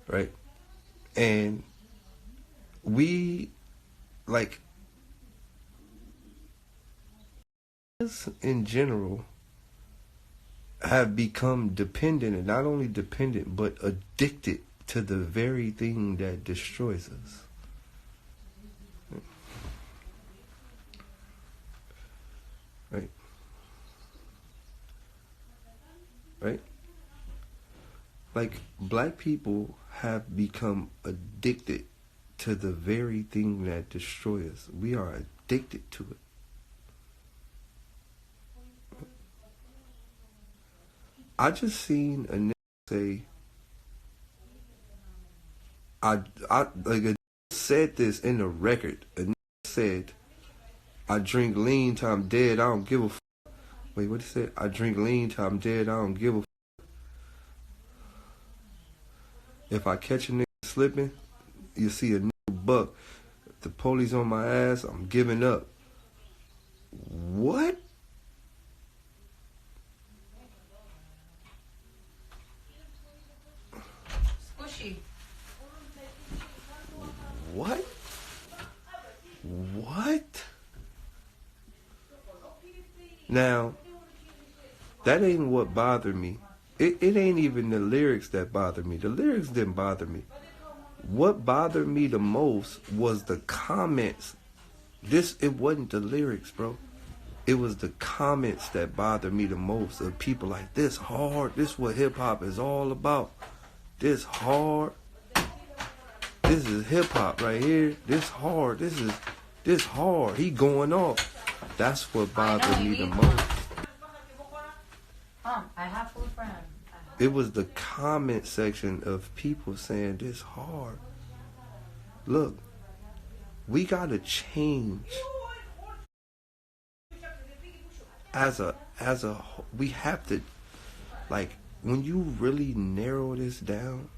right? And we, like, in general, have become dependent, and not only dependent, but addicted to the very thing that destroys us. Right? Right? Like, black people have become addicted to the very thing that destroys us. We are addicted to it. I just seen a nigga say, I like a said this in the record. A nigga said, I drink lean till I'm dead, I don't give a f. Wait, what he said? I drink lean till I'm dead, I don't give a f. If I catch a nigga slipping, you see a nigga buck. If the police on my ass, I'm giving up. What? What? What? Now, that ain't what bothered me. It ain't even the lyrics that bothered me. The lyrics didn't bother me. What bothered me the most was the comments. It wasn't the lyrics, bro. It was the comments that bothered me the most, of people like, this hard, this what hip hop is all about. This hard. This is hip hop right here. This hard. This hard. He going off. That's what bothered me the most. I have food for him. It was the comment section of people saying this hard. Look, we gotta change. We have to, like, when you really narrow this down,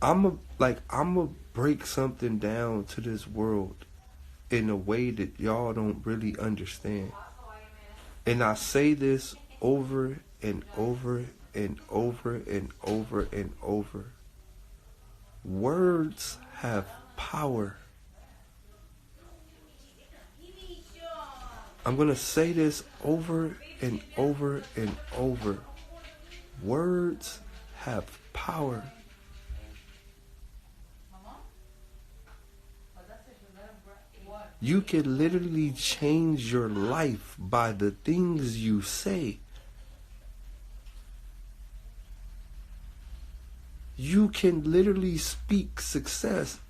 I'ma break something down to this world in a way that y'all don't really understand. And I say this over and over and over and over and over. Words have power. I'm gonna say this over and over and over. Words have power. You can literally change your life by the things you say. You can literally speak success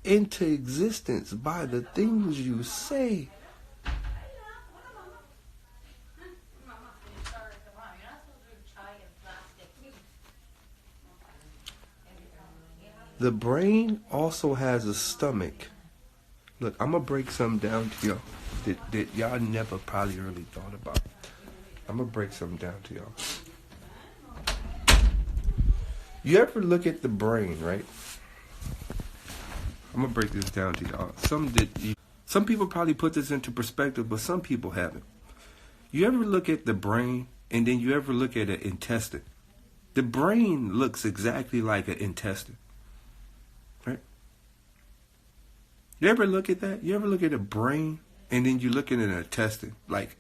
into existence by the things you say. The brain also has a stomach. Look, I'm going to break something down to y'all that y'all never probably really thought about. I'm going to break something down to y'all. You ever look at the brain, right? I'm going to break this down to y'all. Some people probably put this into perspective, but some people haven't. You ever look at the brain and then you ever look at an intestine? The brain looks exactly like an intestine. Right? You ever look at that? You ever look at a brain and then you look at an intestine? Like,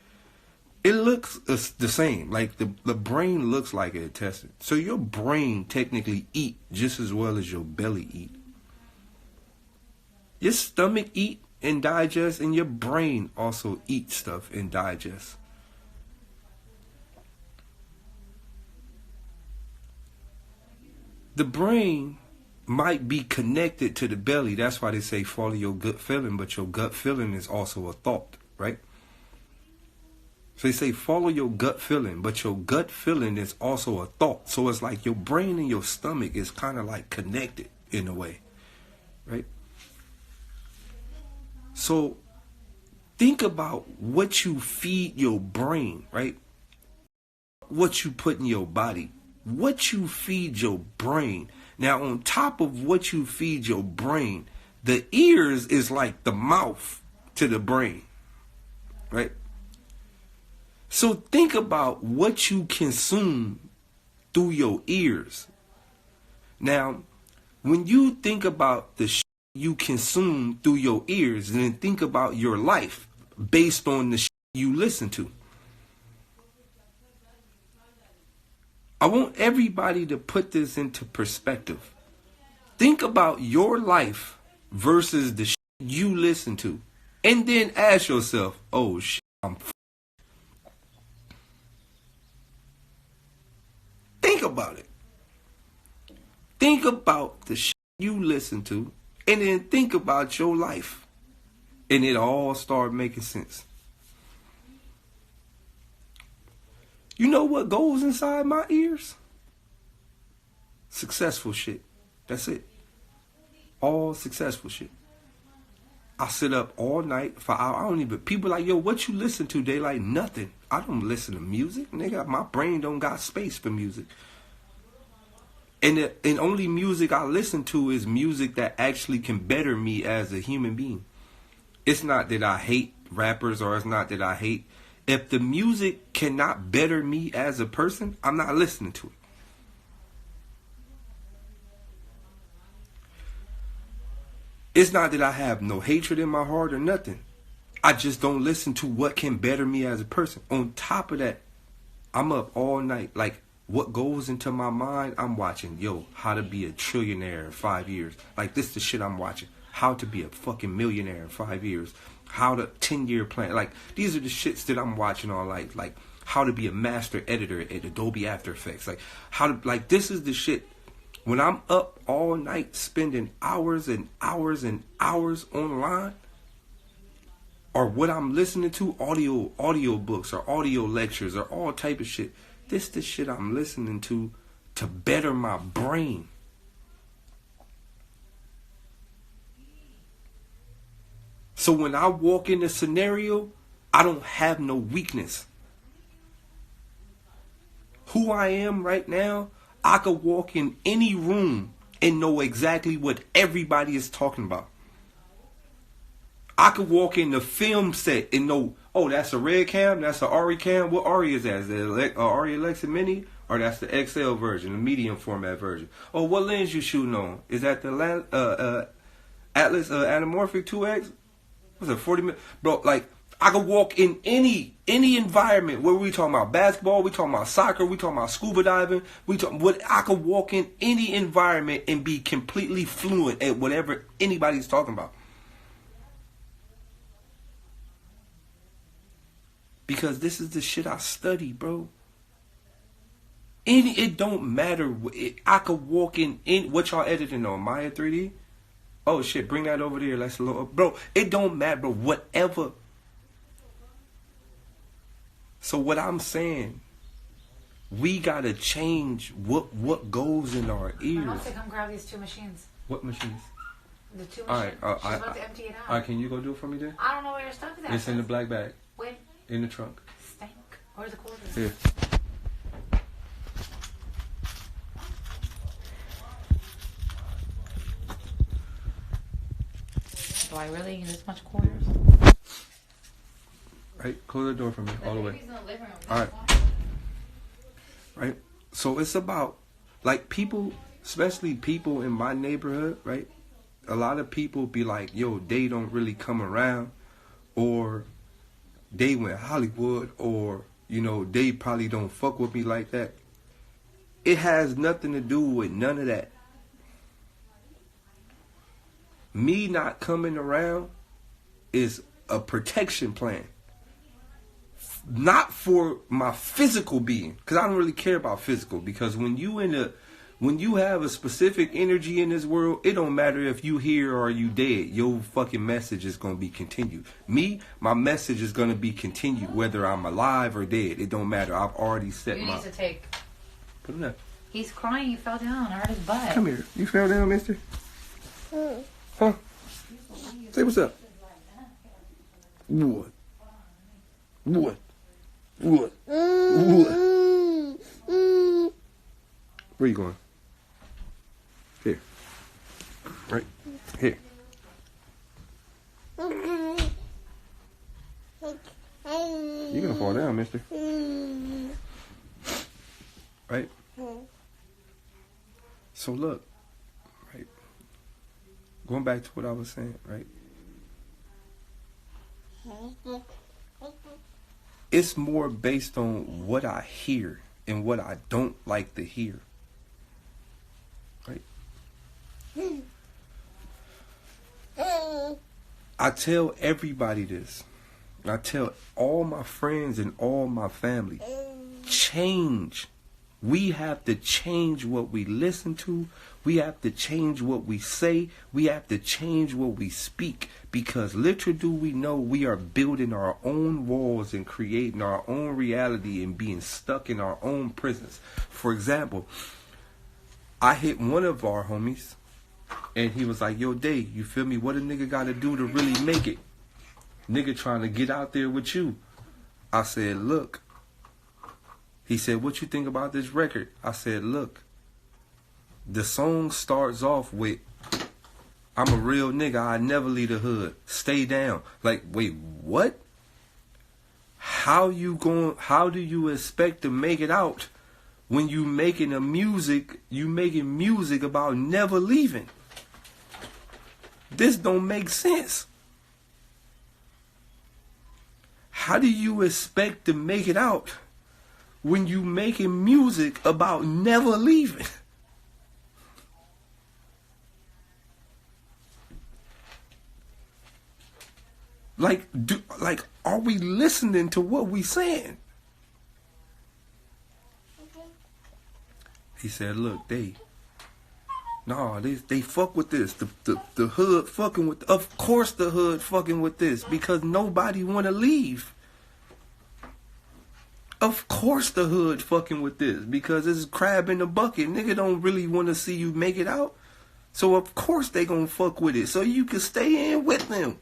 it looks the same. Like, the brain looks like an intestine. So your brain technically eat just as well as your belly eat. Your stomach eat and digest, and your brain also eats stuff and digests. The brain might be connected to the belly. That's why they say follow your gut feeling, but your gut feeling is also a thought, right? So they say follow your gut feeling, but your gut feeling is also a thought. So it's like your brain and your stomach is kind of like connected in a way, right? So think about what you feed your brain, right? What you put in your body, what you feed your brain. Now, on top of what you feed your brain, the ears is like the mouth to the brain, right? So think about what you consume through your ears. Now, when you think about the shit you consume through your ears, then think about your life based on the shit you listen to. I want everybody to put this into perspective. Think about your life versus the shit you listen to. And then ask yourself, oh shit, Think about it. Think about the shit you listen to, and then think about your life. And it all start making sense. You know what goes inside my ears? Successful shit. That's it. All successful shit. I sit up all night for hours. I don't even, people like, yo, what you listen to? They like, nothing. I don't listen to music. Nigga, my brain don't got space for music. And only music I listen to is music that actually can better me as a human being. It's not that I hate rappers, or it's not that I hate. If the music cannot better me as a person, I'm not listening to it. It's not that I have no hatred in my heart or nothing. I just don't listen to what can better me as a person. On top of that, I'm up all night. Like, what goes into my mind, I'm watching. Yo, how to be a trillionaire in 5 years. Like, this is the shit I'm watching. How to be a fucking millionaire in 5 years. How to 10-year plan. Like, these are the shits that I'm watching all night. Like, how to be a master editor at Adobe After Effects. Like, how to, like, this is the shit. When I'm up all night spending hours and hours and hours online, or what I'm listening to, audio books or audio lectures or all type of shit, this the shit I'm listening to better my brain. So when I walk in a scenario, I don't have no weakness. Who I am right now, I could walk in any room and know exactly what everybody is talking about. I could walk in the film set and know, oh, that's a red cam, that's an ARRI cam. What ARRI is that? Is it ARRI Alexa Mini? Or that's the XL version, the medium format version? Oh, what lens you shooting on? Is that the Atlas Anamorphic 2X? What's it, 40 minutes? Bro, like, I could walk in any environment. What are we talking about? Basketball? We talking about soccer? We talking about scuba diving? I could walk in any environment and be completely fluent at whatever anybody's talking about. Because this is the shit I study, bro. It don't matter. I could walk in what y'all editing on? Maya 3D? Oh shit, bring that over there. Let's load up. Bro, it don't matter, bro. Whatever. So what I'm saying, we gotta change what goes in our ears. I'm about to come grab these two machines. What machines? The two All machines. right, She's about to empty it out. All right, can you go do it for me then? I don't know where your stuff is at. It's in the black bag. Wait. In the trunk. Stank. Where's the quarters? Here. Do I really need this much quarters? Right, close the door for me all the way. All right. Right. So it's about, like, people, especially people in my neighborhood, right? A lot of people be like, yo, they don't really come around, or they went Hollywood, or, you know, they probably don't fuck with me like that. It has nothing to do with none of that. Me not coming around is a protection plan. Not for my physical being, because I don't really care about physical. Because when you have a specific energy in this world, it don't matter if you here or you dead. Your fucking message is gonna be continued. Me, my message is gonna be continued whether I'm alive or dead. It don't matter. I've already set You my. need to take. Put him there. He's crying. He fell down. I hurt his butt. Come here. You fell down, mister? Huh? Say what's up. What? What? What? What? Where you going? Here. Right? Here. You're gonna fall down, mister. Right? So look, right? Going back to what I was saying, right? It's more based on what I hear and what I don't like to hear. Right? I tell everybody this. I tell all my friends and all my family, change. We have to change what we listen to. We have to change what we say. We have to change what we speak. Because little do we know, we are building our own walls and creating our own reality and being stuck in our own prisons. For example, I hit one of our homies and he was like, yo, Day, you feel me? What a nigga got to do to really make it? Nigga trying to get out there with you. I said, look. He said, what you think about this record? I said, look. The song starts off with, I'm a real nigga, I never leave the hood. Stay down. Like, wait, what? How do you expect to make it out when you making music about never leaving? This don't make sense. How do you expect to make it out when you making music about never leaving? Like, are we listening to what we saying? He said, look, they fuck with this. The hood fucking with, of course the hood fucking with this, because nobody want to leave. Of course the hood fucking with this, because it's crab in the bucket. Nigga don't really want to see you make it out. So of course they gonna fuck with it, so you can stay in with them.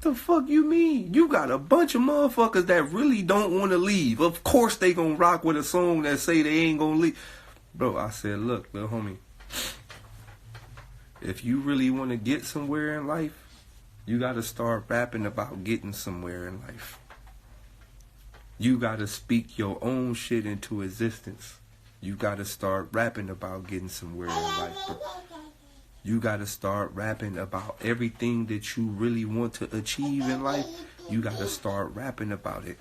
The fuck you mean? You got a bunch of motherfuckers that really don't want to leave. Of course they gonna rock with a song that say they ain't gonna leave. Bro, I said, look, little homie, if you really want to get somewhere in life, you got to start rapping about getting somewhere in life. You got to speak your own shit into existence. You got to start rapping about getting somewhere in life, bro. You got to start rapping about everything that you really want to achieve in life. You got to start rapping about it.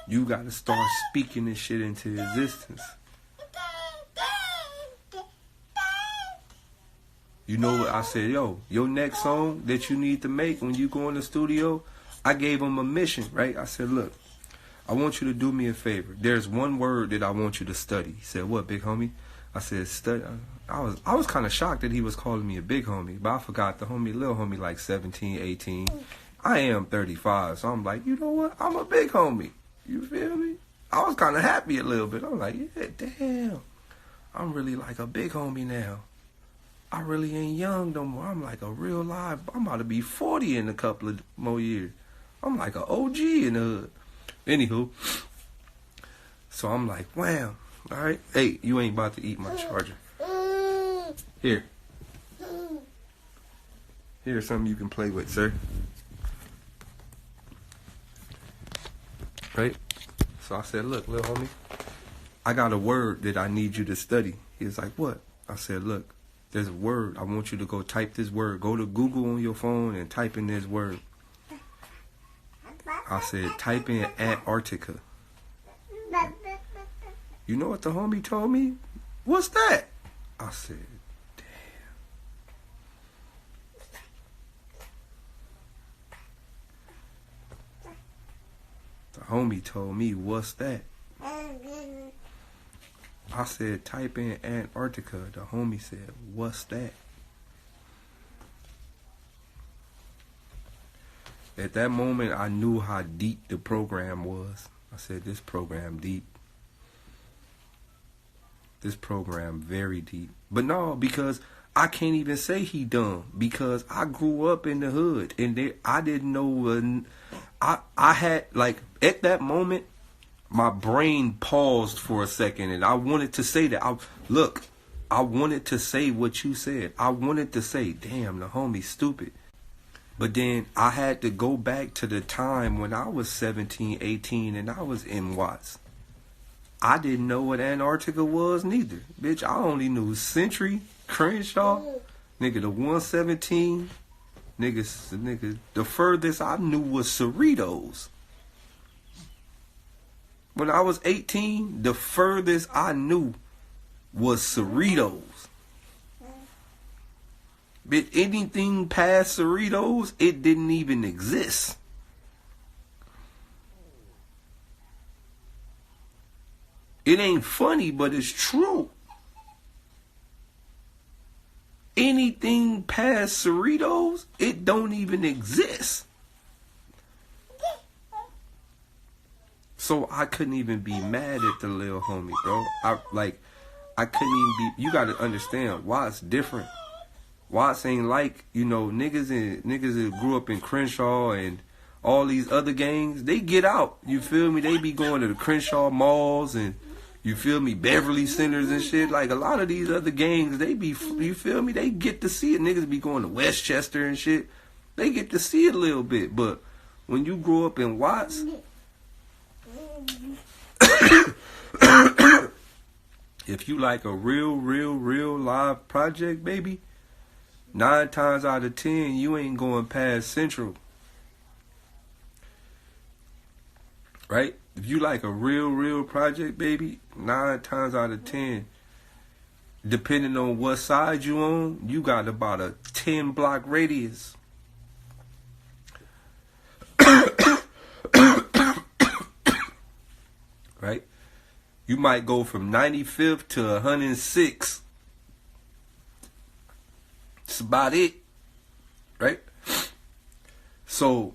You got to start speaking this shit into existence. You know what I said? Yo, your next song that you need to make when you go in the studio, I gave him a mission, right? I said, look, I want you to do me a favor. There's one word that I want you to study. He said, what, big homie? I said, study. I was kind of shocked that he was calling me a big homie, but I forgot the little homie like 17, 18. I am 35, so I'm like, you know what? I'm a big homie. You feel me? I was kind of happy a little bit. I'm like, yeah, damn. I'm really like a big homie now. I really ain't young no more. I'm like a real live. I'm about to be 40 in a couple of more years. I'm like an OG in the hood. Anywho, so I'm like, wow, all right. Hey, you ain't about to eat my charger. Here. Here's something you can play with, sir. Right? So I said, look, little homie, I got a word that I need you to study. He was like, what? I said, look, there's a word. I want you to go type this word. Go to Google on your phone and type in this word. I said, type in Antarctica. You know what the homie told me? What's that? I said, damn. The homie told me, what's that? I said, type in Antarctica. The homie said, what's that? At that moment, I knew how deep the program was. I said, this program deep. This program very deep. But no, because I can't even say he dumb. Because I grew up in the hood. And I didn't know. I had, like, at that moment, my brain paused for a second. And I wanted to say that. I wanted to say what you said. I wanted to say, damn, the homie's stupid. But then I had to go back to the time when I was 17, 18, and I was in Watts. I didn't know what Antarctica was neither. Bitch, I only knew Century, Crenshaw, nigga, the 117. Nigga, the furthest I knew was Cerritos. When I was 18, the furthest I knew was Cerritos. But anything past Cerritos, it didn't even exist. It ain't funny, but it's true. Anything past Cerritos, it don't even exist. So I couldn't even be mad at the little homie, bro. I couldn't even be. You gotta understand why it's different. Watts ain't like, niggas that grew up in Crenshaw and all these other gangs, they get out. You feel me? They be going to the Crenshaw malls and, you feel me, Beverly Centers and shit. Like a lot of these other gangs, they be, you feel me? They get to see it. Niggas be going to Westchester and shit. They get to see it a little bit. But when you grow up in Watts, if you like a real live project, baby, 9 times out of 10, you ain't going past Central. Right? If you like a real project, baby, 9 times out of 10, depending on what side you on, you got about a 10-block radius. Right? You might go from 95th to 106th. That's about it, right? So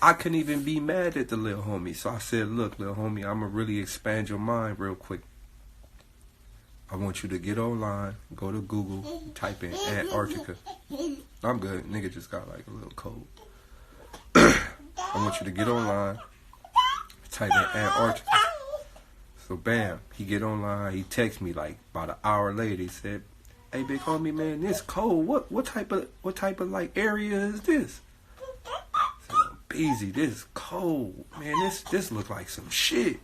I couldn't even be mad at the little homie. So I said, look, little homie, I'm going to really expand your mind real quick. I want you to get online, go to Google, type in Antarctica. I'm good. Nigga just got like a little cold. I want you to get online, type in Antarctica. So bam, he get online. He text me like about an hour later. He said, hey, big homie, man, this cold. What type of like area is this? I said, Beezy, this cold, man. This look like some shit.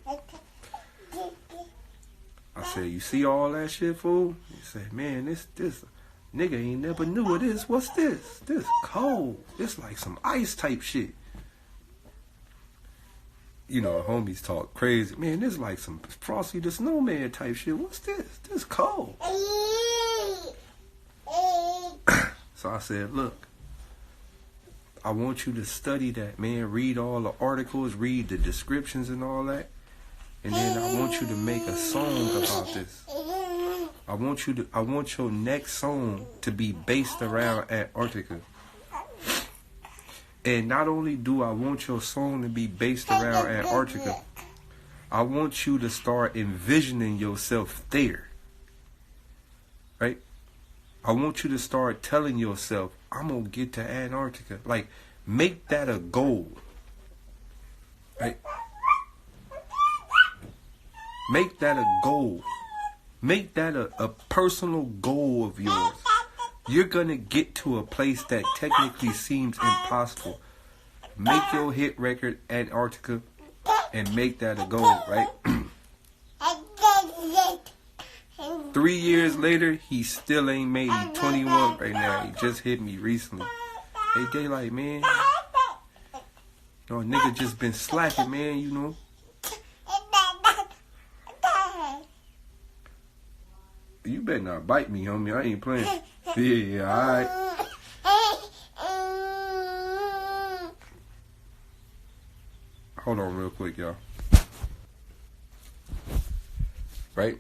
I said, you see all that shit, fool? He said, man, this nigga ain't never knew of this. What's this? This cold. This like some ice type shit. Homies talk crazy. Man, this like some Frosty the Snowman type shit. What's this? This cold. So I said, look, I want you to study that, man. Read all the articles, read the descriptions and all that. And then I want you to make a song about this. I want your next song to be based around Antarctica. And not only do I want your song to be based around Antarctica, I want you to start envisioning yourself there. Right? I want you to start telling yourself, I'm going to get to Antarctica. Like, make that a goal. Right? Make that a goal. Make that a personal goal of yours. You're going to get to a place that technically seems impossible. Make your hit record Antarctica and make that a goal, right? 3 years later, he still ain't made it. 21 right now. He just hit me recently. Hey, Daylyt, man. Nigga just been slacking, man, You better not bite me, homie. I ain't playing. Yeah, alright. Hold on real quick, y'all. Right?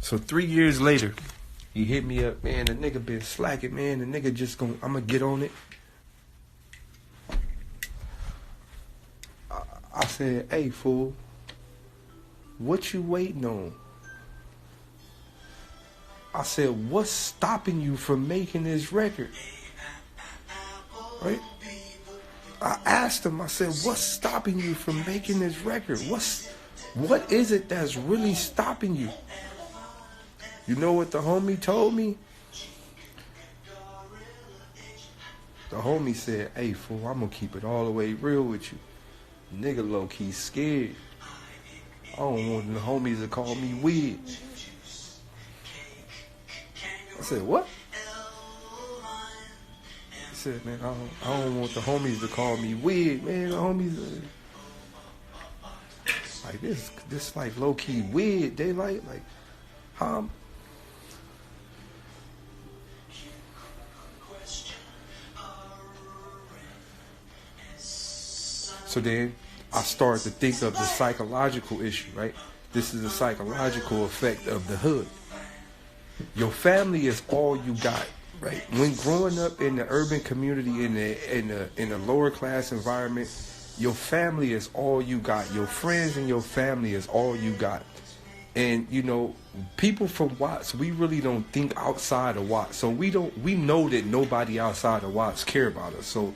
So 3 years later, he hit me up. Man, the nigga been slacking, man. The nigga just I'm gonna get on it. I said, hey, fool. What you waiting on? I said, what's stopping you from making this record? Right? I asked him, I said, what's stopping you from making this record? What is it that's really stopping you? You know what the homie told me? The The homie said, "Hey fool, I'm gonna keep it all the way real with you. Nigga low key scared. I don't want the homies to call me weird." I said, "What?" He said, "Man, I don't want the homies to call me weird, man. The homies like this like low key weird. Daylyt, like, how?" So then I started to think of the psychological issue, right? This is a psychological effect of the hood. Your family is all you got, right? When growing up in the urban community, in the lower class environment, your family is all you got. Your friends and your family is all you got. And you know, people from Watts, we really don't think outside of Watts. So we know that nobody outside of Watts care about us. So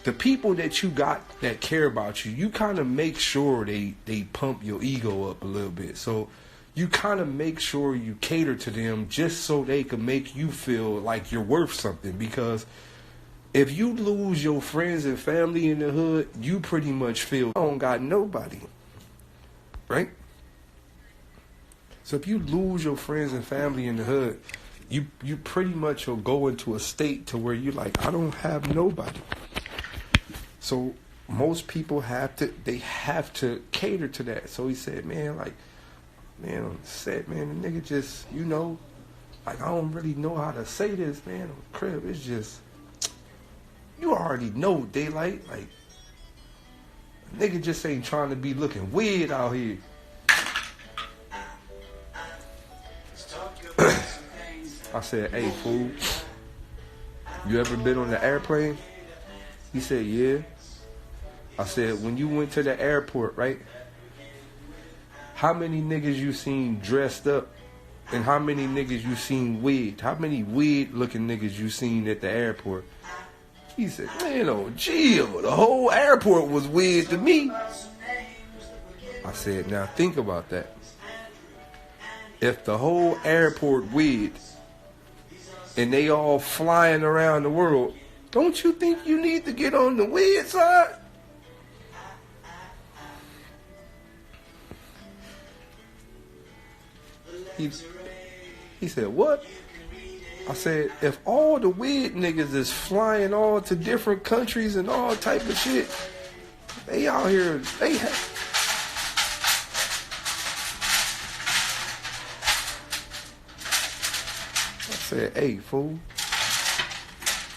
the people that you got that care about you, you kind of make sure they pump your ego up a little bit. So you kind of make sure you cater to them just so they can make you feel like you're worth something. Because if you lose your friends and family in the hood, you pretty much feel I don't got nobody, right? So if you lose your friends and family in the hood, you pretty much will go into a state to where you're like, I don't have nobody. So most people have to cater to that. So he said, man, like, man, on the set, man, the nigga just, you know, like, I don't really know how to say this, man, on the crib. It's just, you already know, Daylyt, like, nigga just ain't trying to be looking weird out here. I said, hey, fool, you ever been on the airplane? He said, yeah. I said, when you went to the airport, right? How many niggas you seen dressed up? And how many niggas you seen wigged? How many weird looking niggas you seen at the airport? He said, man, oh, Jill, the whole airport was weird to me. I said, now think about that. If the whole airport weird and they all flying around the world, don't you think you need to get on the weird side? He said, what? I said, if all the weird niggas is flying all to different countries and all type of shit, they out here, they have... I said, hey, fool.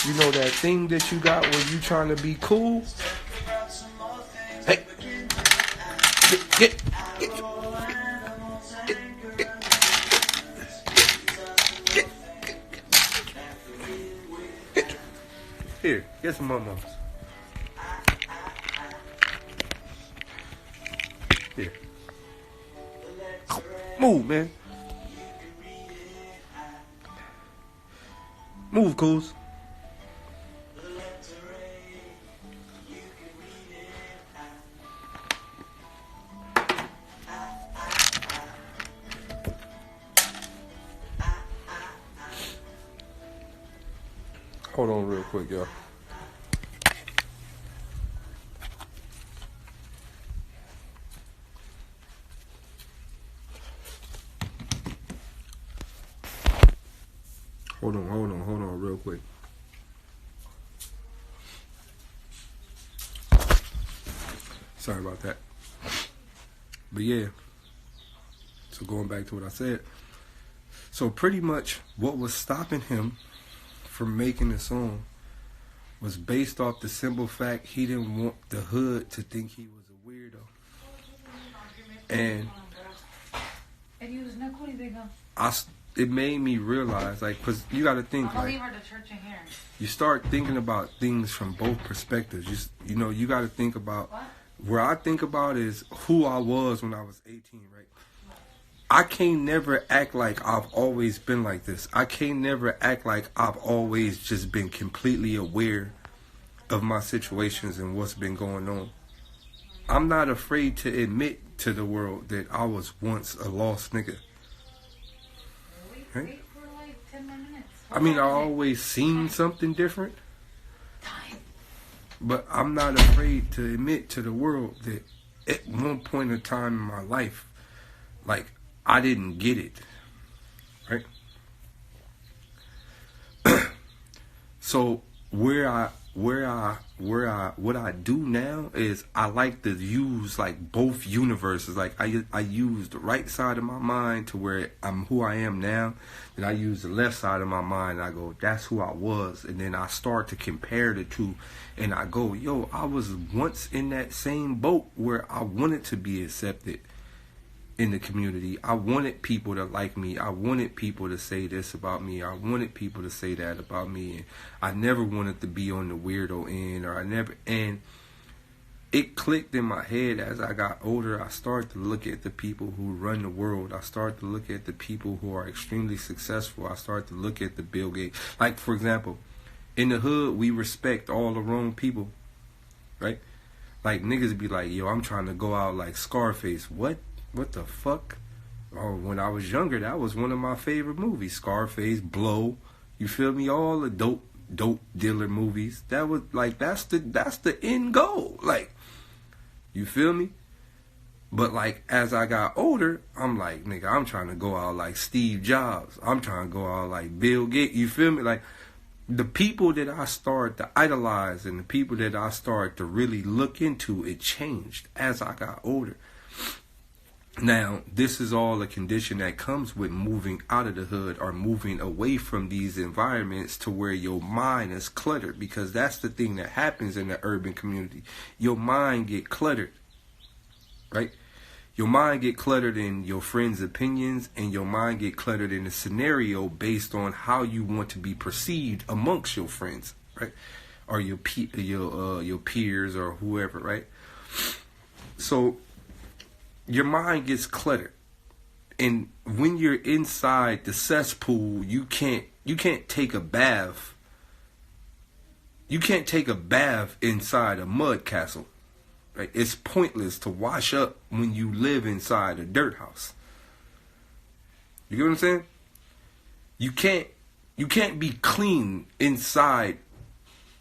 You know that thing that you got where you trying to be cool? Hey, get. Here, get some momos. Here. Move, man. Move, Coos. Hold on real quick, y'all. Hold on real quick. Sorry about that. But yeah, so going back to what I said. So pretty much what was stopping him from making the song was based off the simple fact he didn't want the hood to think he was a weirdo. And it made me realize, like, because you got to think, like, you start thinking about things from both perspectives. You know, you got to think about, where I think about is who I was when I was 18, right? I can't never act like I've always been like this. I can't never act like I've always just been completely aware of my situations and what's been going on. I'm not afraid to admit to the world that I was once a lost nigga. Right? I mean, I always seen something different. But I'm not afraid to admit to the world that at one point in time in my life, like, I didn't get it. Right? So what I do now is I like to use like both universes. Like I use the right side of my mind to where I'm who I am now. Then I use the left side of my mind and I go, that's who I was. And then I start to compare the two and I go, yo, I was once in that same boat where I wanted to be accepted in the community. I wanted people to like me. I wanted people to say this about me. I wanted people to say that about me. And I never wanted to be on the weirdo end, and it clicked in my head as I got older. I started to look at the people who run the world. I started to look at the people who are extremely successful. I started to look at the Bill Gates. Like, for example, in the hood, we respect all the wrong people, right? Like, niggas be like, yo, I'm trying to go out like Scarface. What the fuck? Oh, when I was younger, that was one of my favorite movies. Scarface, Blow, you feel me? All the dope dealer movies. That was like, that's the end goal. Like, you feel me? But like, as I got older, I'm like, nigga, I'm trying to go out like Steve Jobs. I'm trying to go out like Bill Gates. You feel me? Like, the people that I started to idolize and the people that I started to really look into, it changed as I got older. Now, this is all a condition that comes with moving out of the hood or moving away from these environments to where your mind is cluttered, because that's the thing that happens in the urban community. Your mind get cluttered, right? Your mind get cluttered in your friends' opinions, and your mind get cluttered in the scenario based on how you want to be perceived amongst your friends, right? Or your peers or whoever, right? So your mind gets cluttered, and when you're inside the cesspool, you can't take a bath. You can't take a bath inside a mud castle, right? It's pointless to wash up when you live inside a dirt house. You get what I'm saying? You can't be clean inside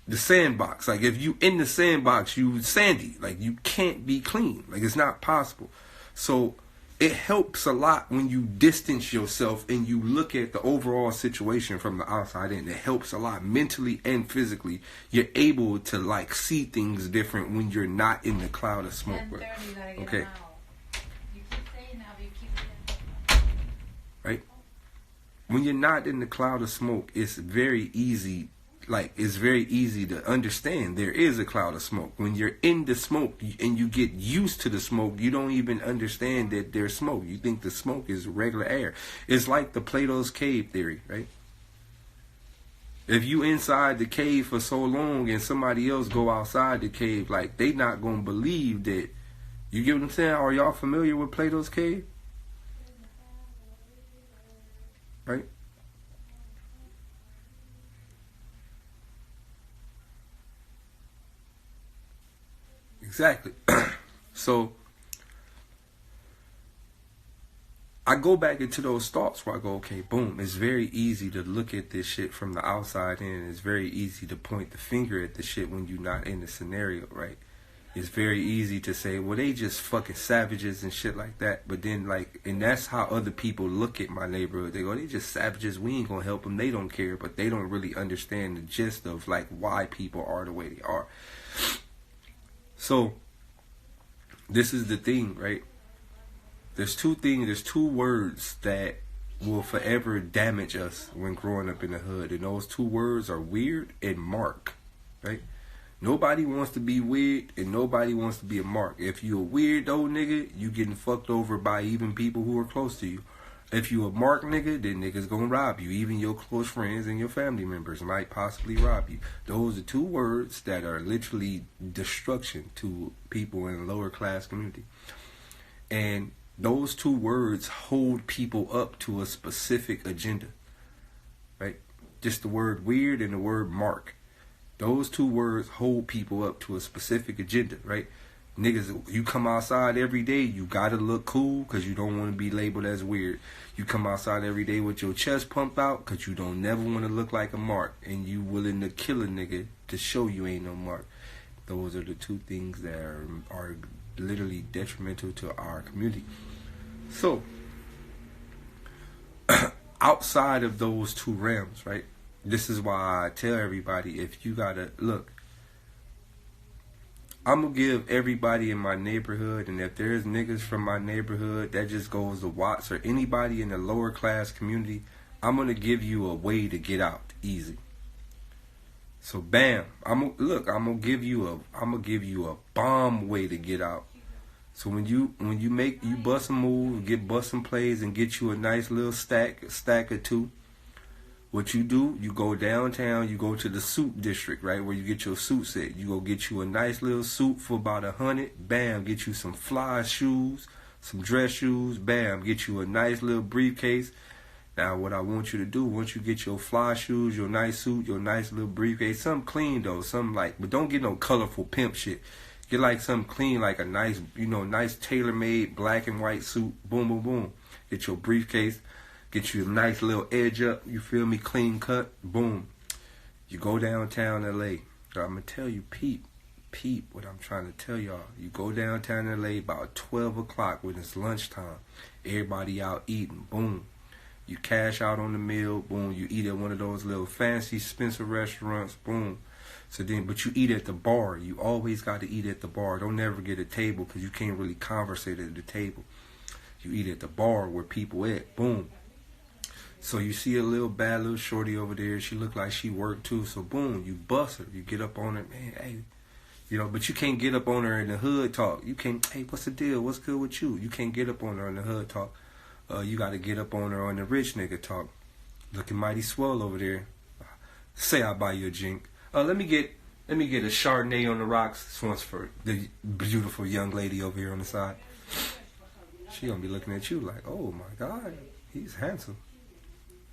the sandbox. Like, if you in the sandbox, you sandy. Like, you can't be clean. Like, it's not possible. So it helps a lot when you distance yourself and you look at the overall situation from the outside in. It helps a lot mentally and physically. You're able to like see things different when you're not in the cloud of smoke. Okay. You keep saying that, but you keep saying right? When you're not in the cloud of smoke, it's very easy. Like, it's very easy to understand there is a cloud of smoke. When you're in the smoke and you get used to the smoke, you don't even understand that there's smoke. You think the smoke is regular air. It's like the Plato's cave theory, right? If you inside the cave for so long and somebody else go outside the cave, like, they not going to believe that. You get what I'm saying? Are y'all familiar with Plato's cave? Right? Exactly. So I go back into those thoughts where I go, okay, boom, it's very easy to look at this shit from the outside in. It's very easy to point the finger at the shit when you're not in the scenario, right? It's very easy to say, well, they just fucking savages and shit like that. But then, like, and that's how other people look at my neighborhood. They go, they just savages. We ain't gonna help them. They don't care. But they don't really understand the gist of, like, why people are the way they are. So, this is the thing, right? There's two words that will forever damage us when growing up in the hood. And those two words are weird and mark, right? Nobody wants to be weird and nobody wants to be a mark. If you a weirdo nigga, you getting fucked over by even people who are close to you. If you a mark nigga, then niggas gonna rob you. Even your close friends and your family members might possibly rob you. Those are two words that are literally destruction to people in a lower class community. And those two words hold people up to a specific agenda. Right? Just the word weird and the word mark. Those two words hold people up to a specific agenda, right? Niggas, you come outside every day, you gotta look cool because you don't want to be labeled as weird. You come outside every day with your chest pumped out because you don't never want to look like a mark, and you willing to kill a nigga to show you ain't no mark. Those are the two things that are literally detrimental to our community. So, outside of those two realms, right? This is why I tell everybody, if you gotta look, I'm gonna give everybody in my neighborhood, and if there's niggas from my neighborhood that just goes to Watts or anybody in the lower class community, I'm gonna give you a way to get out easy. So bam, I'm gonna give you a bomb way to get out. So when you bust a move, get busting plays, and get you a nice little stack or two. What you do, you go downtown, you go to the suit district, right, where you get your suit set. You go get you a nice little suit for about $100. Bam, get you some fly shoes, some dress shoes. Bam, get you a nice little briefcase. Now, what I want you to do, once you get your fly shoes, your nice suit, your nice little briefcase, something clean though, something like, but don't get no colorful pimp shit. Get like something clean, like a nice, nice tailor-made black and white suit. Boom, boom, boom. Get your briefcase. Get you a nice little edge up. You feel me? Clean cut. Boom. You go downtown L.A. I'm going to tell you, peep what I'm trying to tell y'all. You go downtown L.A. about 12 o'clock when it's lunchtime. Everybody out eating. Boom. You cash out on the meal. Boom. You eat at one of those little fancy Spencer restaurants. Boom. But you eat at the bar. You always got to eat at the bar. Don't never get a table because you can't really conversate at the table. You eat at the bar where people at. Boom. So you see a bad little shorty over there. She look like she worked too. So boom, you bust her. You get up on her, man. Hey, but you can't get up on her in the hood talk. You can't. Hey, what's the deal? What's good with you? You can't get up on her in the hood talk. You got to get up on her on the rich nigga talk. Looking mighty swell over there. Say I buy you a drink. Let me get a Chardonnay on the rocks. This one's for the beautiful young lady over here on the side. She gonna be looking at you like, oh my God, he's handsome.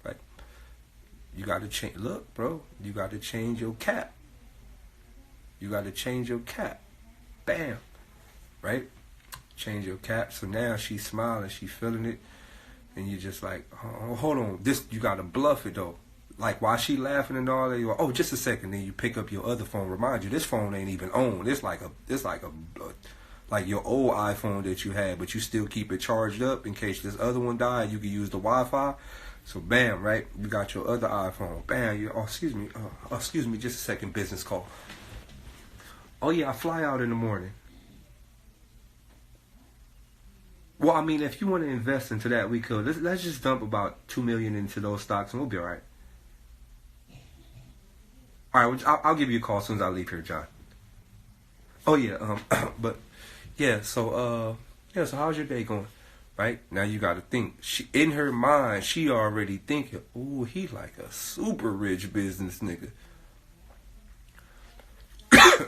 Right? You gotta change. Look, bro, you gotta change your cap. You gotta change your cap. Bam. Right? Change your cap. So now she's smiling, she's feeling it, and you're just like, oh, hold on. This you gotta bluff it though. Like while she laughing and all that, you go, oh, just a second. Then you pick up your other phone. Remind you, this phone ain't even on. It's like your old iPhone that you had, but you still keep it charged up in case this other one died. You can use the Wi-Fi. So bam, right? You got your other iPhone. Bam. Excuse me, just a second. Business call. Oh yeah, I fly out in the morning. Well, I mean, if you want to invest into that, we could. Let's just dump about $2 million into those stocks, and we'll be all right. All right, I'll give you a call as soon as I leave here, John. Oh yeah, but yeah. So so how's your day going? Right now, you got to think. In her mind, she already thinking, "Ooh, he like a super rich business nigga."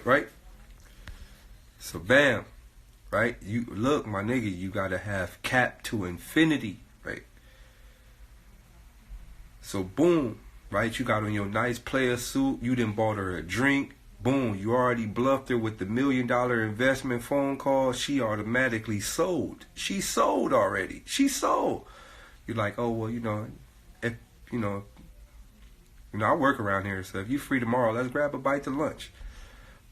Right? So bam, right? You look, my nigga, you gotta have cap to infinity, right? So boom. Right, you got on your nice player suit. You done bought her a drink. Boom, you already bluffed her with the $1 million investment phone call. She automatically sold. She sold already. She sold. You're like, oh well, if I work around here, so if you free tomorrow, let's grab a bite to lunch.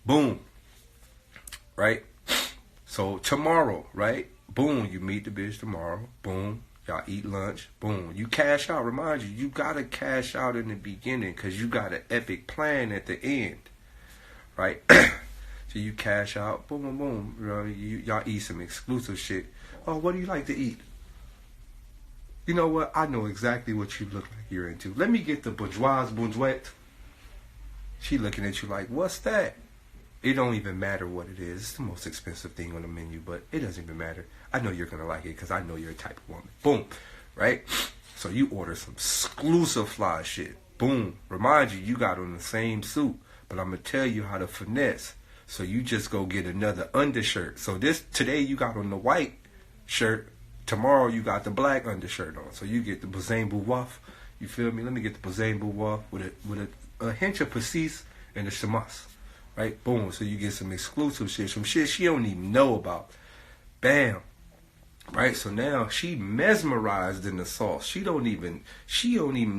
Boom. Right. So tomorrow, right? Boom, you meet the bitch tomorrow. Boom. Y'all eat lunch. Boom. You cash out. Remind you got to cash out in the beginning because you got an epic plan at the end. Right? So you cash out. Boom, boom, boom. Y'all eat some exclusive shit. Oh, what do you like to eat? You know what? I know exactly what you look like you're into. Let me get the bourgeoise. She looking at you like, what's that? It don't even matter what it is. It's the most expensive thing on the menu, but it doesn't even matter. I know you're going to like it because I know you're a type of woman. Boom. Right? So you order some exclusive fly shit. Boom. Remind you got on the same suit, but I'm going to tell you how to finesse. So you just go get another undershirt. So today you got on the white shirt. Tomorrow you got the black undershirt on. So you get the Bazin Bouwouf. You feel me? Let me get the Bazin Bouwouf with a hint of Passis and the Shamas. Right? Boom. So you get some exclusive shit. Some shit she don't even know about. Bam. Right? So now she mesmerized in the sauce. She don't even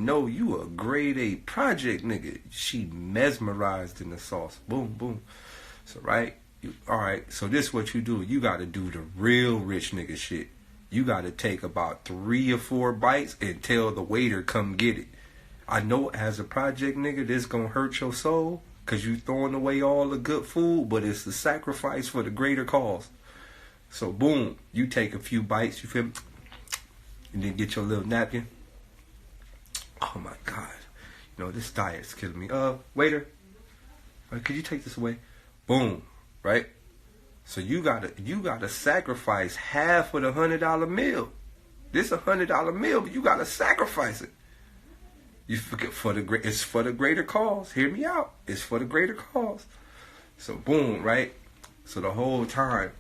know you a grade A project nigga. She mesmerized in the sauce. Boom, boom. So right, all right. So this is what you do. You got to do the real rich nigga shit. You got to take about 3 or 4 bites and tell the waiter come get it. I know as a project nigga, this gonna hurt your soul because you throwing away all the good food, but it's the sacrifice for the greater cause. So boom, you take a few bites, you feel me? And then get your little napkin. Oh my God. You know, this diet's killing me. Waiter, could you take this away? Boom, right? So you gotta sacrifice half of the $100 meal. This $100 meal, but you gotta sacrifice it. You forget it's for the greater cause. Hear me out. It's for the greater cause. So boom, right? So the whole time,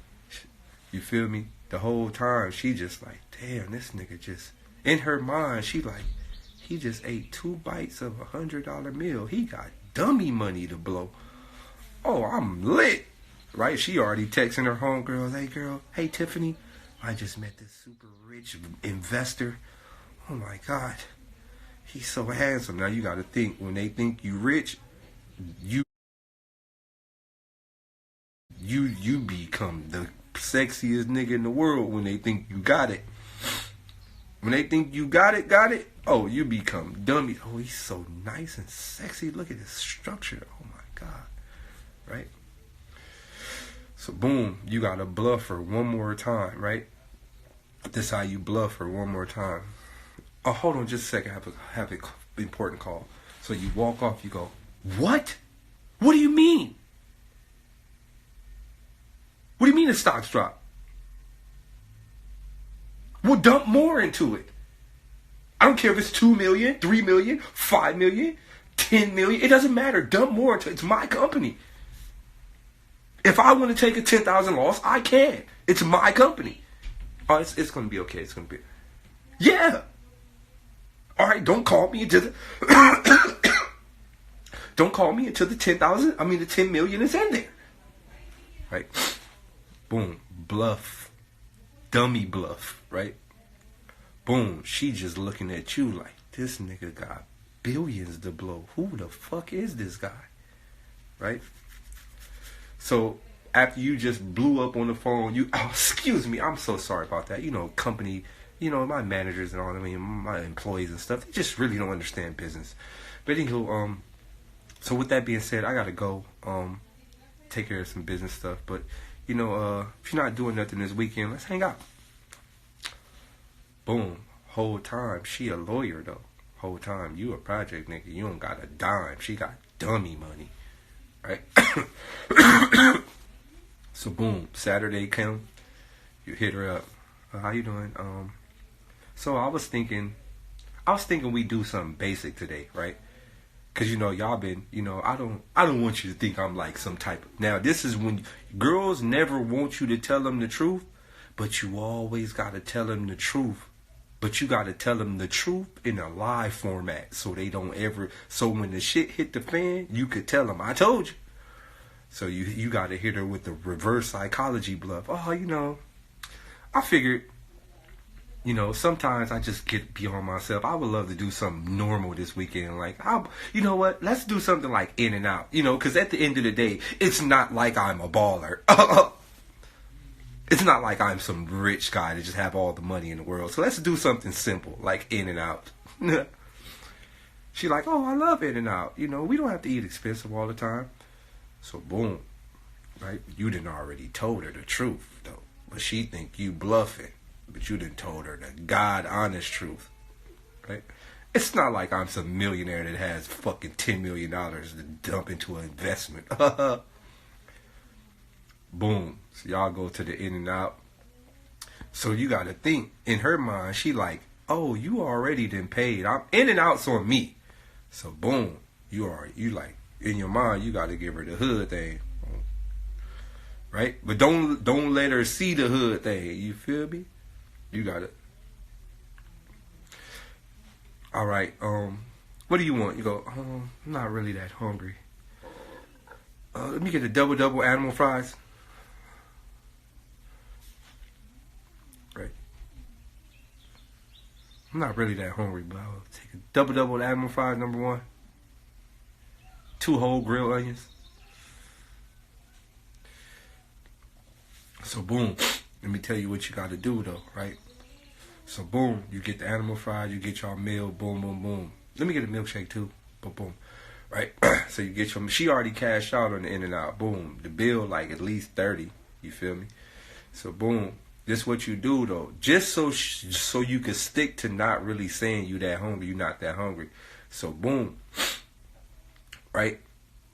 you feel me? The whole time she just like, damn, this nigga just, in her mind, she like, he just ate 2 bites of $100 meal. He got dummy money to blow. Oh, I'm lit. Right? She already texting her homegirls, hey girl, hey Tiffany, I just met this super rich investor. Oh my God. He's so handsome. Now you gotta think, when they think you rich, you become the sexiest nigga in the world when they think you got it. When they think you got it, oh, you become dummy. Oh, he's so nice and sexy. Look at his structure. Oh my God. Right? So boom, you gotta bluff her one more time, right? This how you bluff her one more time. Oh, hold on just a second. I have an important call. So you walk off, you go, what? What do you mean? What do you mean the stocks drop? We'll dump more into it. I don't care if it's 2 million, 3 million, 5 million, 10 million. It doesn't matter. Dump more into it. It's my company. If I want to take a 10,000 loss, I can. It's my company. Oh, it's going to be okay. It's going to be. Yeah. All right. Don't call me into the. Don't call me until the 10,000. I mean, the 10 million is in there. Right. Boom. Bluff. Dummy bluff. Right. Boom. She just looking at you like, this nigga got billions to blow. Who the fuck is this guy? Right. So after you just blew up on the phone, excuse me, I'm so sorry about that. You know, company, you know, my managers and all, I mean, my employees and stuff, they just really don't understand business. But anywho, so with that being said, I gotta go, take care of some business stuff. But, you know, if you're not doing nothing this weekend, let's hang out. Boom. Whole time, she a lawyer though. Whole time, you a project nigga, you don't got a dime. She got dummy money. Right? So boom, Saturday come, you hit her up. How you doing? So I was thinking we do something basic today, right? Cause you know y'all been, you know, I don't want you to think I'm like some type of. Now this is when girls never want you to tell them the truth, but you always gotta tell them the truth. But you gotta tell them the truth in a live format, so they don't ever. So when the shit hit the fan, you could tell them, "I told you." So you gotta hit her with the reverse psychology bluff. Oh, you know, I figured, you know, sometimes I just get beyond myself. I would love to do something normal this weekend. Like, you know what? Let's do something like In and Out. You know, because at the end of the day, it's not like I'm a baller. It's not like I'm some rich guy that just have all the money in the world. So let's do something simple, like In and Out. She like, oh, I love In and Out. You know, we don't have to eat expensive all the time. So boom, right? You done already told her the truth, though. But she think you bluffing. But you done told her the God honest truth, right? It's not like I'm some millionaire that has fucking $10 million to dump into an investment. Boom. So y'all go to the In and Out. So you gotta think, in her mind, she like, oh, you already done paid. I'm In and Out's on me. So boom, you like, in your mind, you gotta give her the hood thing. Right? But don't let her see the hood thing. You feel me? You gotta. All right, what do you want? You go, I'm not really that hungry. Let me get a double animal fries. Right. I'm not really that hungry, but I'll take a double animal fries, number 1. 2 whole grilled onions. So boom, let me tell you what you got to do though, right? So boom, you get the animal fries, you get your meal, boom, boom, boom. Let me get a milkshake too, boom, boom, right? So you get your, she already cashed out on the In-N-Out, boom. The bill like at least 30, you feel me? So boom, this what you do though, just so you can stick to not really saying you that hungry, you not that hungry. So boom, right?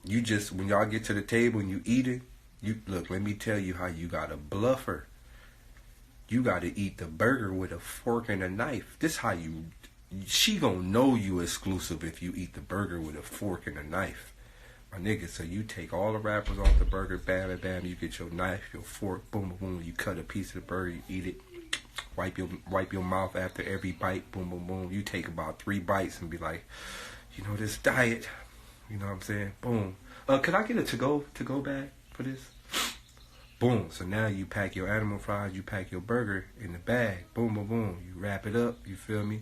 You just, when y'all get to the table and you eat it, you look, let me tell you how you got to bluff her. You got to eat the burger with a fork and a knife. This how you, she gonna know you exclusive if you eat the burger with a fork and a knife. My nigga, so you take all the wrappers off the burger, bam, bam, bam, you get your knife, your fork, boom, boom, boom, you cut a piece of the burger, you eat it, wipe your mouth after every bite, boom, boom, boom. You take about 3 bites and be like, you know, this diet, you know what I'm saying? Boom. Could I get a to-go bag for this? Boom. So now you pack your animal fries, you pack your burger in the bag. Boom, boom, boom. You wrap it up. You feel me?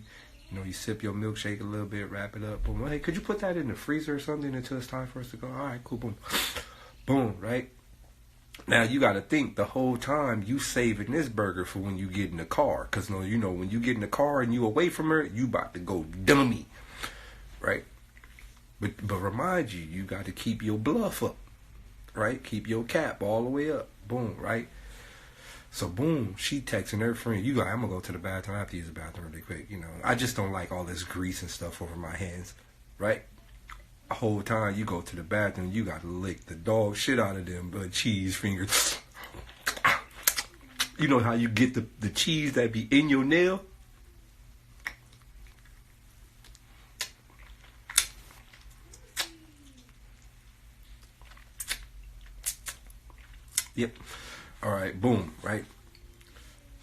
You know, you sip your milkshake a little bit, wrap it up. Boom. Hey, could you put that in the freezer or something until it's time for us to go? All right, cool. Boom. Boom, right? Now you got to think the whole time you saving this burger for when you get in the car. Because, you know, when you get in the car and you away from her, you about to go dummy. Right? But remind you, you got to keep your bluff up. Right? Keep your cap all the way up. Boom, right? So boom, she texting her friend, I'm gonna go to the bathroom. I have to use the bathroom really quick, you know. I just don't like all this grease and stuff over my hands, right? The whole time you go to the bathroom, you gotta lick the dog shit out of them cheese fingers. You know how you get the cheese that be in your nail? Yep. All right, boom, right?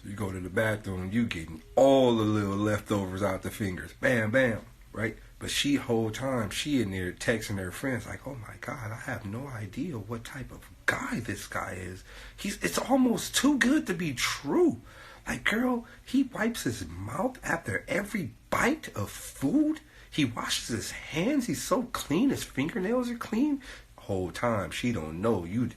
So you go to the bathroom, you getting all the little leftovers out the fingers. Bam, bam, right? But she whole time, she in there texting her friends like, oh my God, I have no idea what type of guy this guy is. It's almost too good to be true. Like, girl, he wipes his mouth after every bite of food. He washes his hands. He's so clean. His fingernails are clean. Whole time, she don't know. You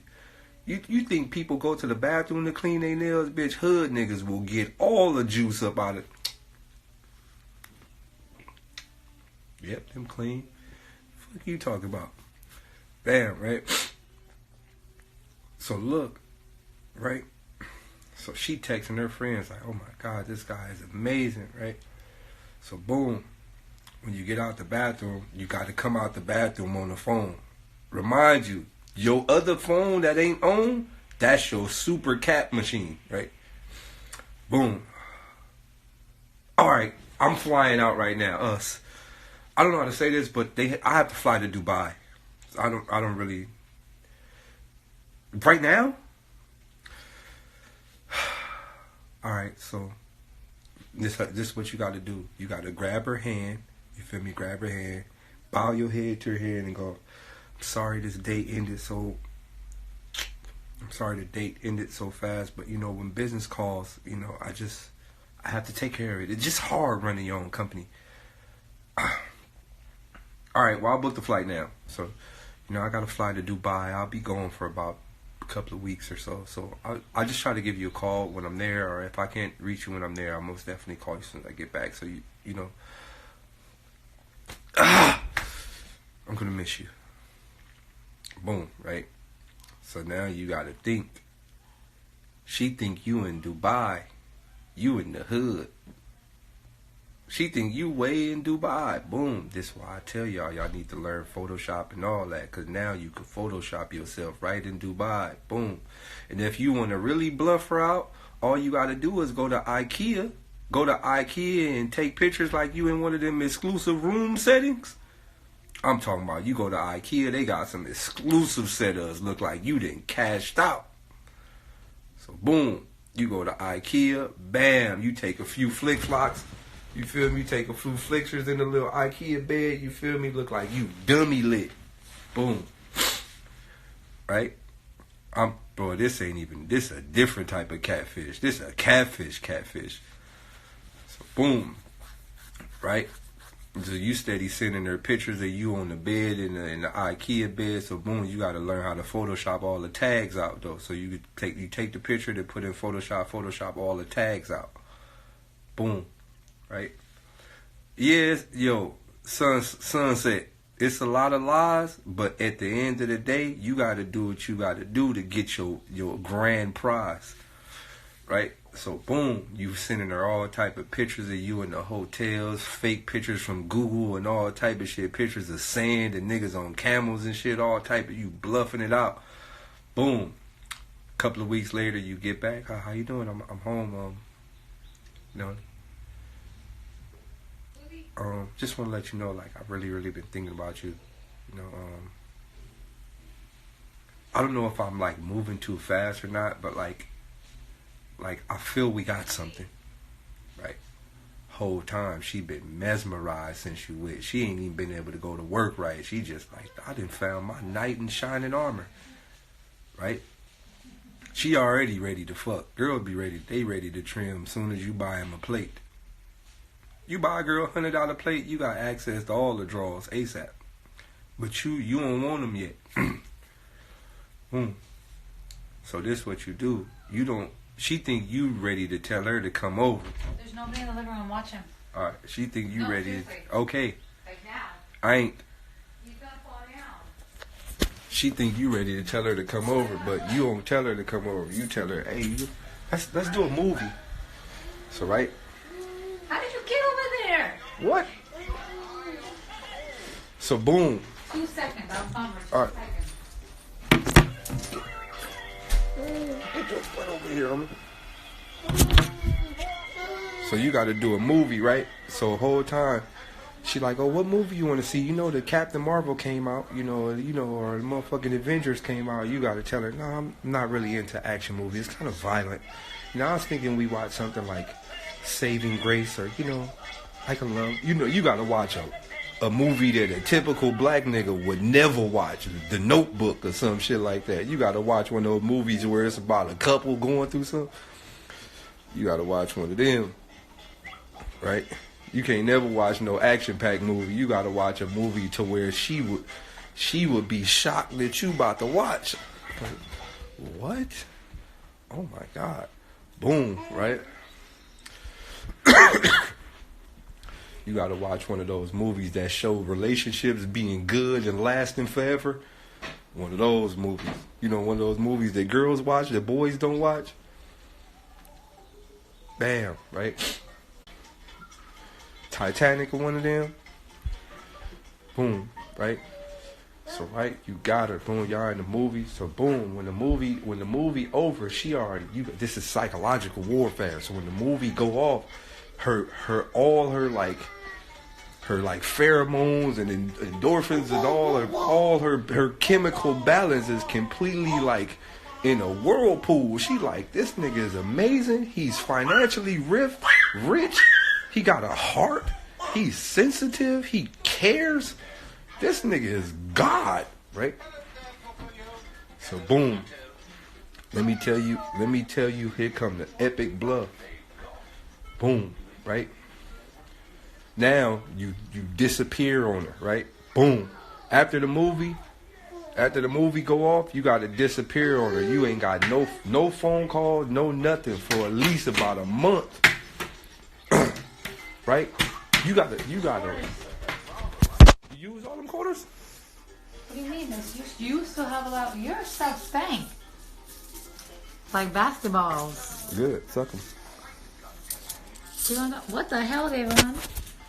think people go to the bathroom to clean their nails? Bitch, hood niggas will get all the juice up out of it. Yep, them clean. Fuck you talking about? Bam, right? So look, right? So she texting her friends like, oh my God, this guy is amazing, right? So boom, when you get out the bathroom, you got to come out the bathroom on the phone. Remind you, your other phone that ain't on, that's your super cap machine, right? Boom. All right, I'm flying out right now. I don't know how to say this, but I have to fly to Dubai. I don't really. Right now? All right, so this is what you got to do. You got to grab her hand. You feel me? Grab her hand. Bow your head to her hand and go, sorry this date ended so I'm sorry the date ended so fast, but you know, when business calls, you know, I have to take care of it. It's just hard running your own company. Alright, well, I'll book the flight now. So, you know, I got to fly to Dubai. I'll be going for about a couple of weeks or so. So I'll just try to give you a call when I'm there, or if I can't reach you when I'm there, I'll most definitely call you as soon as I get back. So you know, I'm gonna miss you. Boom, right? So now you gotta think. She think you in Dubai. You in the hood. She think you way in Dubai. Boom. This is why I tell y'all need to learn Photoshop and all that. Because now you can Photoshop yourself right in Dubai. Boom. And if you want to really bluff her out, all you got to do is go to IKEA. Go to IKEA and take pictures like you in one of them exclusive room settings. I'm talking about you go to IKEA, they got some exclusive setups. Look like you done cashed out. So boom, you go to IKEA, bam, you take a few flick flocks. You feel me? Take a few flickers in the little IKEA bed. You feel me? Look like you dummy lit. Boom. Right? Bro, this a different type of catfish. This a catfish. So boom. Right? So you steady sending her pictures of you on the bed in the IKEA bed. So boom, you got to learn how to Photoshop all the tags out though. So you take the picture, to put in Photoshop all the tags out. Boom, right? Yes, yo, sunset. It's a lot of lies, but at the end of the day, you got to do what you got to do to get your grand prize, right? So boom, you sending her all type of pictures of you in the hotels, fake pictures from Google and all type of shit, pictures of sand and niggas on camels and shit, all type of, you bluffing it out. Boom. A couple of weeks later, you get back. How you doing? I'm home. You know. Just want to let you know, like, I've really been thinking about you. You know, I don't know if I'm like moving too fast or not, but like I feel we got something, right? Whole time she been mesmerized since you with. She ain't even been able to go to work right. She just like, I done found my knight in shining armor, right? She already ready to fuck. Girl be ready. They ready to trim soon as you buy him a plate. You buy a girl $100 plate, you got access to all the drawers ASAP. But you don't want them yet. So this what you do. You don't. She think you ready to tell her to come over. There's nobody in the living room watching. All right. She think you ready. Seriously. Okay. Like now. I ain't. He's gonna fall down. She think you ready to tell her to come over, but you don't tell her to come over. You tell her, hey, let's do a movie. So right. How did you get over there? What? So boom. 2 seconds. I'll come for 2 All right. seconds. Get your butt over here, homie. So you got to do a movie, right? So the whole time, she like, oh, what movie you want to see? You know, the Captain Marvel came out, or the motherfucking Avengers came out. You got to tell her, no, I'm not really into action movies. It's kind of violent. I was thinking we watch something like Saving Grace or, like a love. You got to watch a movie that a typical black nigga would never watch. The Notebook or some shit like that. You got to watch one of those movies where it's about a couple going through something. You got to watch one of them. Right? You can't never watch no action-packed movie. You got to watch a movie to where she would be shocked that you about to watch. Like, what? Oh my God. Boom, right? You got to watch one of those movies that show relationships being good and lasting forever. One of those movies. One of those movies that girls watch, that boys don't watch. Bam, right? Titanic or one of them. Boom, right? So right, you got her. Boom, y'all in the movie. So boom, when the movie over, she already. This is psychological warfare. So when the movie go off, all her pheromones and endorphins and all her chemical balance is completely like in a whirlpool. She like, this nigga is amazing. He's financially rich. He got a heart. He's sensitive. He cares. This nigga is God, right? So boom. Let me tell you, here come the epic bluff. Boom, right? Now you disappear on her, right? Boom. After the movie go off, you gotta disappear on her. You ain't got no phone calls, no nothing for at least about a month. Right? You gotta you use all them quarters? What do you mean? You still have a lot. Your stuff stank. Like basketballs. Good, suck them. What the hell, Davon?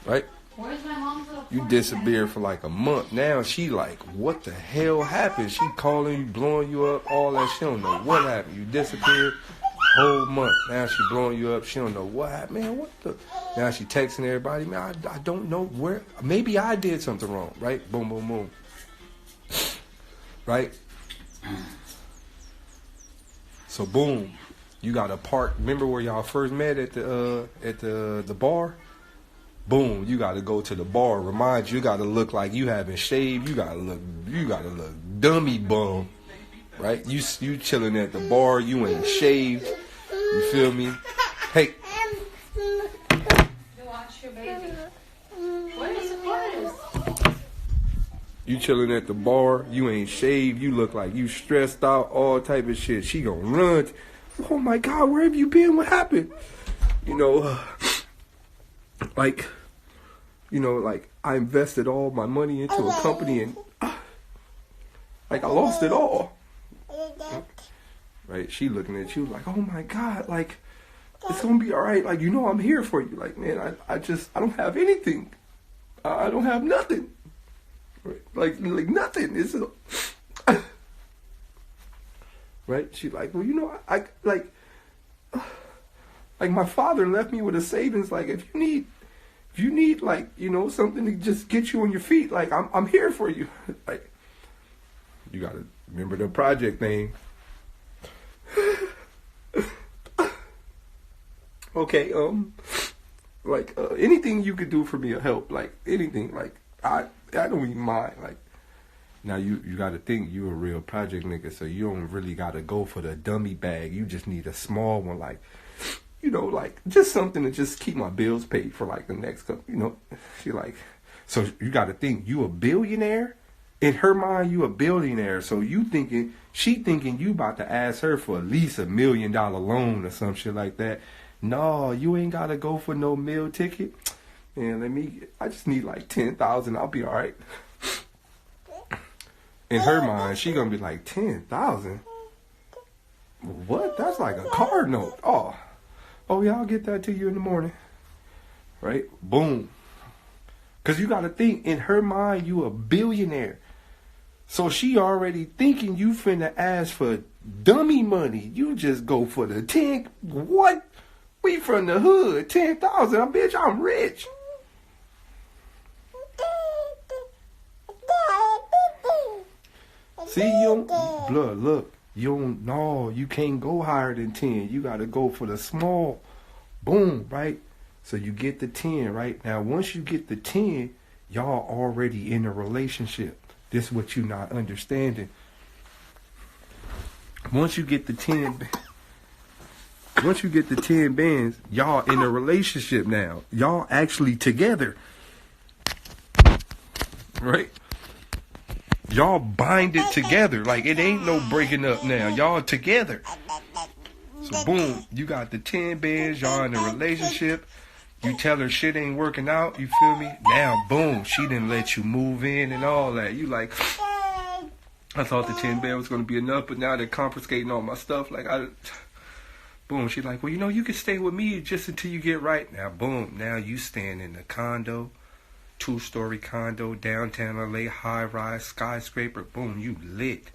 Right? Where's my mom's little You disappeared for like a month. Now she like, what the hell happened? She calling you, blowing you up, all that. She don't know what happened. You disappeared whole month. Now she blowing you up. She don't know what happened. Man, what the? Now she texting everybody. Man, I don't know where. Maybe I did something wrong. Right? Boom, boom, boom. Right? So boom. You got to park. Remember where y'all first met at the bar? Boom, you got to go to the bar. Remind you got to look like you haven't shaved. You got to look dummy bum, right? You chilling at the bar. You ain't shaved. You feel me? Hey. Watch your baby. Where is it? You chilling at the bar, you ain't shaved, you look like you stressed out, all type of shit. She gonna run. Oh my God, where have you been? What happened? You know, like I invested all my money into a company and like I lost it all. Right? She looking at you like, oh my God, like it's gonna be all right. Like, you know, I'm here for you. Like, man, I don't have anything. I don't have nothing. Right? Like nothing. It's right. She like, well, you know, I like my father left me with a savings. Like, if you need like, you know, something to just get you on your feet, like I'm here for you. Like, you gotta remember the project thing. Okay, like anything you could do for me to help, like anything, like I don't even mind. Like, now you gotta think you a real project nigga, so you don't really gotta go for the dummy bag. You just need a small one, like, you know, like just something to just keep my bills paid for like the next couple, you know. She like, so you gotta think you a billionaire. In her mind, you a billionaire, so she thinking you about to ask her for at least $1 million loan or some shit like that. No, you ain't gotta go for no meal ticket. Man, I just need like 10,000. I'll be all right. In her mind, she gonna be like, 10,000? What? That's like a car note. Oh yeah, I'll get that to you in the morning. Right? Boom. Cause you gotta think, in her mind, you a billionaire. So she already thinking you finna ask for dummy money. You just go for the 10. What? We from the hood. 10,000. Bitch, I'm rich. See, you don't, look, you can't go higher than 10. You gotta go for the small. Boom, right? So you get the 10, right? Now, once you get the 10, y'all already in a relationship. This is what you not understanding. Once you get the 10 bands, y'all in a relationship now. Y'all actually together. Right? Y'all bind it together. Like, it ain't no breaking up now. Y'all together. So boom, you got the 10 bands, y'all in a relationship. You tell her shit ain't working out, you feel me? Now, boom, she didn't let you move in and all that. You like, I thought the 10 band was going to be enough, but now they're confiscating all my stuff. Like, boom, she like, well, you know, you can stay with me just until you get right. Now, boom, now you stand in the condo, 2-story condo, downtown LA, high-rise, skyscraper. Boom, you lit.